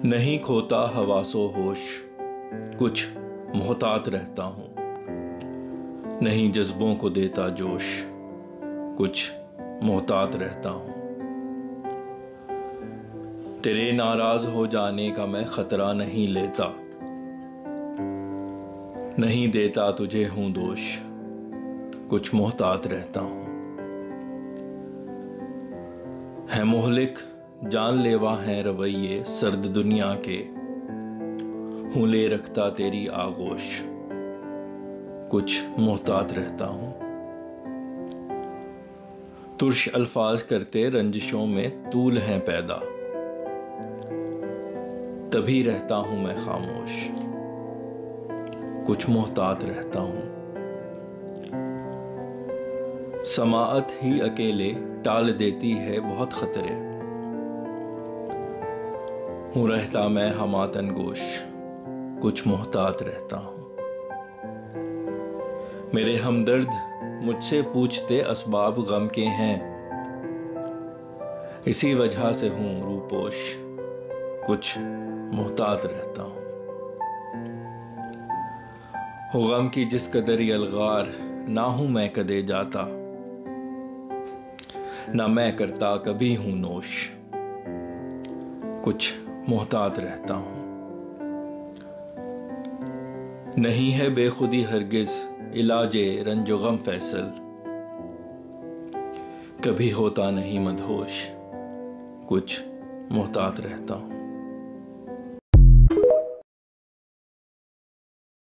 नहीं खोता हवासो होश, कुछ मोहतात रहता हूँ। नहीं जज्बों को देता जोश, कुछ मोहतात रहता हूँ। तेरे नाराज हो जाने का मैं खतरा नहीं लेता, नहीं देता तुझे हूँ दोष, कुछ मोहतात रहता हूँ। है मोहलिक जानलेवा हैं रवैये सर्द दुनिया के, हूँ ले रखता तेरी आगोश, कुछ मोहतात रहता हूँ। तुर्श अल्फाज करते रंजिशों में तूल हैं पैदा, तभी रहता हूँ मैं खामोश, कुछ मोहतात रहता हूँ। समाअत ही अकेले टाल देती है बहुत खतरे, हूँ रहता मैं हमातन गोश, कुछ मोहतात रहता हूँ। मेरे हमदर्द मुझसे पूछते असबाब गम के हैं, इसी वजह से हूँ रूपोश, कुछ मोहतात रहता हूँ। हो गम की जिस कदर यलगार ना हूं मैं कदे जाता, ना मैं करता कभी हूं नोश, कुछ मोहतात रहता हूं। नहीं है बेखुदी हरगिज इलाजे रंजो गम फैसल, कभी होता नहीं मदहोश, कुछ मोहतात रहता हूं।